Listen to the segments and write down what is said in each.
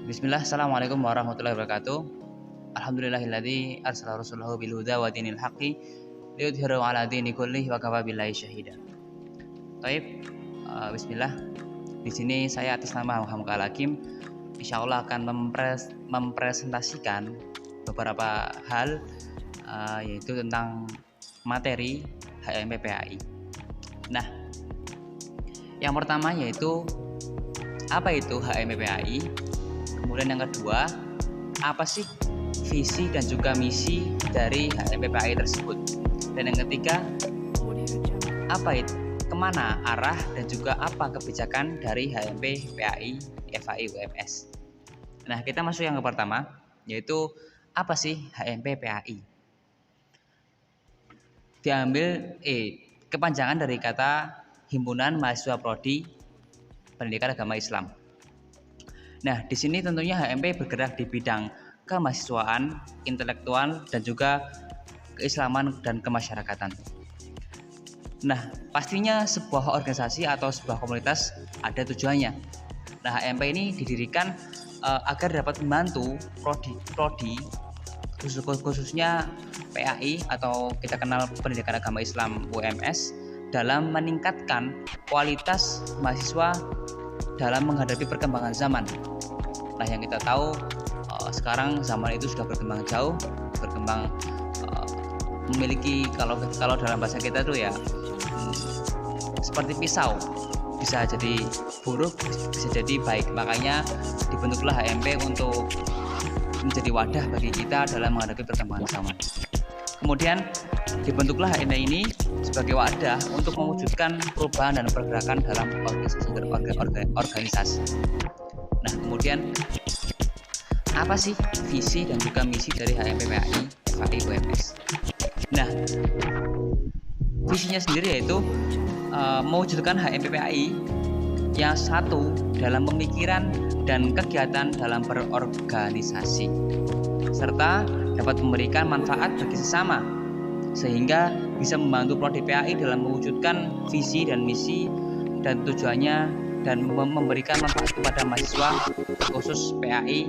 Bismillah, Assalamualaikum warahmatullahi wabarakatuh. Alhamdulillahilladzi arsala rasulahu bil huda wa dinil haqqi liyudhhirahu ala dini kullih wa kafa billahi syahida. Baik, bismillah. Di sini saya atas nama Muhammad Al-Hakim insyaallah akan mempresentasikan beberapa hal yaitu tentang materi HMP PAI. Nah, yang pertama yaitu apa itu HMP PAI? Kemudian yang kedua, apa sih visi dan juga misi dari HMP PAI tersebut? Dan yang ketiga, apa itu, kemana arah dan juga apa kebijakan dari HMP PAI FAI UMS? Nah, kita masuk yang pertama, yaitu apa sih HMP PAI? Diambil kepanjangan dari kata Himpunan Mahasiswa Prodi Pendidikan Agama Islam. Nah, di sini tentunya HMP bergerak di bidang kemahasiswaan, intelektual, dan juga keislaman dan kemasyarakatan. Nah, pastinya sebuah organisasi atau sebuah komunitas ada tujuannya. Nah, HMP ini didirikan agar dapat membantu prodi khususnya PAI atau kita kenal Pendidikan Agama Islam UMS dalam meningkatkan kualitas mahasiswa dalam menghadapi perkembangan zaman. Nah, yang kita tahu sekarang zaman itu sudah berkembang jauh, memiliki kalau dalam bahasa kita tuh ya seperti pisau, bisa jadi buruk, bisa jadi baik. Makanya dibentuklah HMP untuk menjadi wadah bagi kita dalam menghadapi perkembangan zaman. Kemudian dibentuklah HMP ini sebagai wadah untuk mewujudkan perubahan dan pergerakan dalam organisasi. Nah, kemudian apa sih visi dan juga misi dari HMP PAI FAI UMS? Nah, visinya sendiri yaitu mewujudkan HMP PAI yang satu dalam pemikiran dan kegiatan dalam berorganisasi, serta dapat memberikan manfaat bagi sesama sehingga bisa membantu prodi PAI dalam mewujudkan visi dan misi dan tujuannya dan memberikan manfaat kepada mahasiswa khusus PAI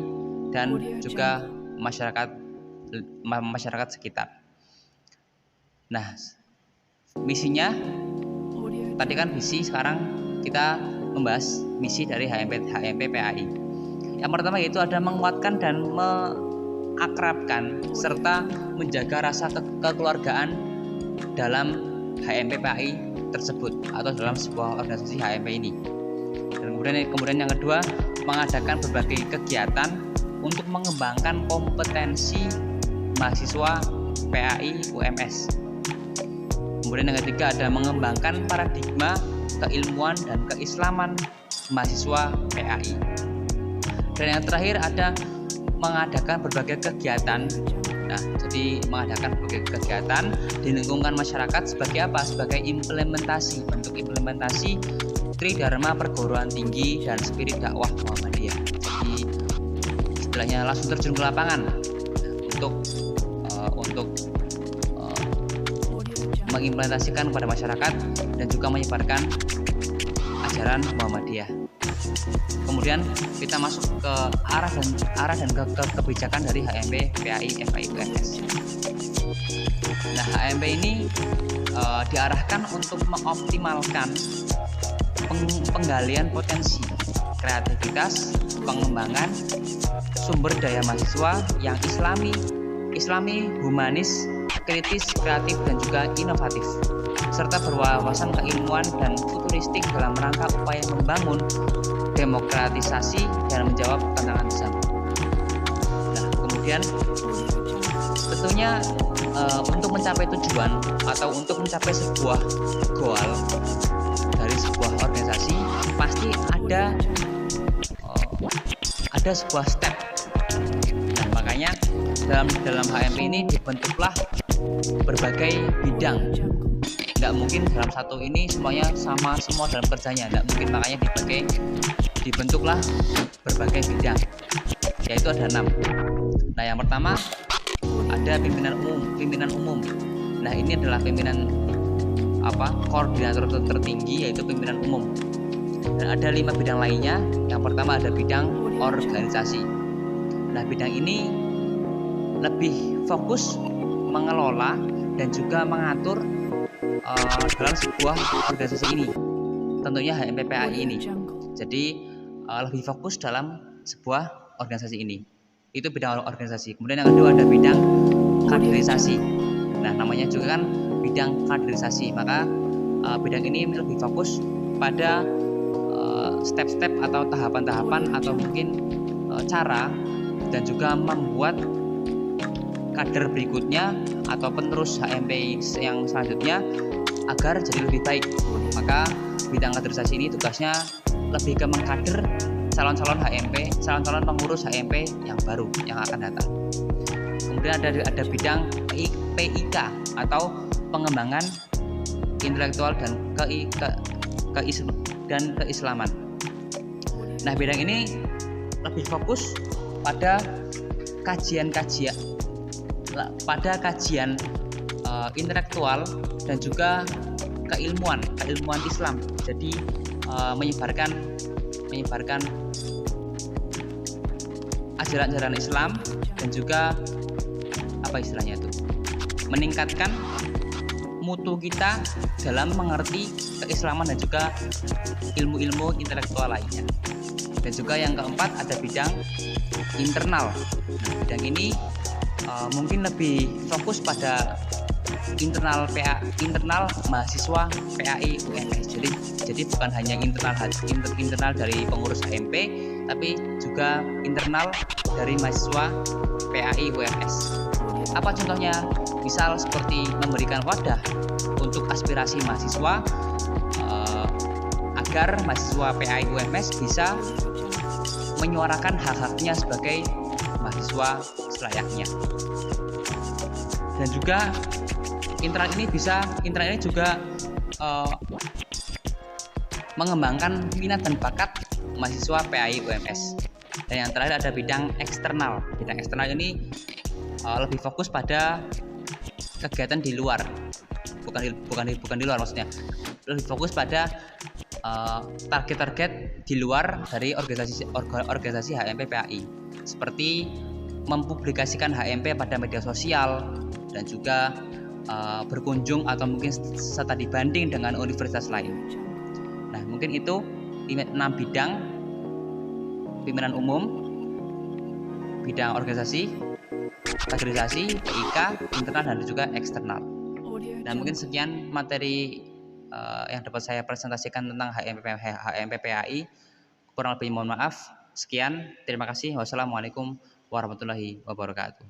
dan juga masyarakat sekitar. Nah, misinya tadi kan visi, sekarang kita membahas misi dari HMP PAI. Yang pertama yaitu ada menguatkan dan mengakrabkan serta menjaga rasa kekeluargaan dalam HMP PAI tersebut atau dalam sebuah organisasi HMP ini. Dan kemudian yang kedua, mengadakan berbagai kegiatan untuk mengembangkan kompetensi mahasiswa PAI UMS. Kemudian yang ketiga ada mengembangkan paradigma keilmuan dan keislaman mahasiswa PAI. Dan yang terakhir ada mengadakan berbagai kegiatan. Nah, jadi mengadakan berbagai kegiatan di lingkungan masyarakat sebagai apa? Sebagai implementasi, bentuk implementasi Tridharma Perguruan Tinggi dan Spirit Dakwah Muhammadiyah. Jadi istilahnya langsung terjun ke lapangan untuk mengimplementasikan kepada masyarakat dan juga menyebarkan ajaran Muhammadiyah. Kemudian kita masuk ke arah dan kebijakan dari HMP PAI FAI UMS. Nah, HMP ini diarahkan untuk mengoptimalkan penggalian potensi, kreativitas, pengembangan sumber daya mahasiswa yang islami, humanis, kritis, kreatif, dan juga inovatif, serta berwawasan keilmuan dan futuristik dalam rangka upaya membangun demokratisasi dan menjawab tantangan zaman. Nah, kemudian tentunya untuk mencapai tujuan atau untuk mencapai sebuah goal dari sebuah organisasi pasti ada sebuah step. Nah, makanya dalam HMP ini dibentuklah berbagai bidang. Nggak mungkin dalam satu ini semuanya sama semua dalam kerjanya, nggak mungkin. Makanya dibentuklah berbagai bidang, yaitu ada 6. Nah, yang pertama ada pimpinan umum. Nah, ini adalah pimpinan koordinator tertinggi, yaitu pimpinan umum. Dan ada 5 bidang lainnya. Yang pertama ada bidang organisasi. Nah, bidang ini lebih fokus mengelola dan juga mengatur dalam sebuah organisasi ini, tentunya HMPPAI ini. Jadi lebih fokus dalam sebuah organisasi ini. Itu bidang organisasi. Kemudian yang kedua ada bidang kaderisasi. Nah, namanya juga kan bidang kaderisasi, maka bidang ini lebih fokus pada step-step atau tahapan-tahapan atau mungkin cara dan juga membuat kader berikutnya atau penerus HMP yang selanjutnya agar jadi lebih baik. Maka bidang kaderisasi ini tugasnya lebih ke mengkader calon-calon HMP, calon-calon pengurus HMP yang baru yang akan datang. Kemudian ada bidang PIK atau pengembangan intelektual dan keislaman. Nah, bidang ini lebih fokus pada kajian intelektual dan juga keilmuan Islam. Jadi menyebarkan ajaran-ajaran Islam dan juga meningkatkan mutu kita dalam mengerti keislaman dan juga ilmu-ilmu intelektual lainnya. Dan juga yang keempat ada bidang internal. Nah, bidang ini mungkin lebih fokus pada internal mahasiswa PAI UMS. Jadi bukan hanya internal dari pengurus HMP, tapi juga internal dari mahasiswa PAI UMS. Apa contohnya? Misal seperti memberikan wadah untuk aspirasi mahasiswa agar mahasiswa PAI UMS bisa menyuarakan hak-haknya sebagai mahasiswa selayaknya. Dan juga internal ini juga mengembangkan minat dan bakat mahasiswa PAI UMS. Dan yang terakhir ada bidang eksternal. Bidang eksternal ini lebih fokus pada kegiatan di luar, bukan di luar maksudnya, lebih fokus pada target-target di luar dari organisasi HMP PAI, seperti mempublikasikan HMP pada media sosial dan juga berkunjung atau mungkin studi banding dengan universitas lain. Nah, mungkin itu 6 bidang: pimpinan umum, bidang organisasi, kaderisasi, PIK, internal dan juga eksternal. Dan mungkin sekian materi yang dapat saya presentasikan tentang HMP PAI. Kurang lebih mohon maaf. Sekian, terima kasih. Wassalamualaikum warahmatullahi wabarakatuh.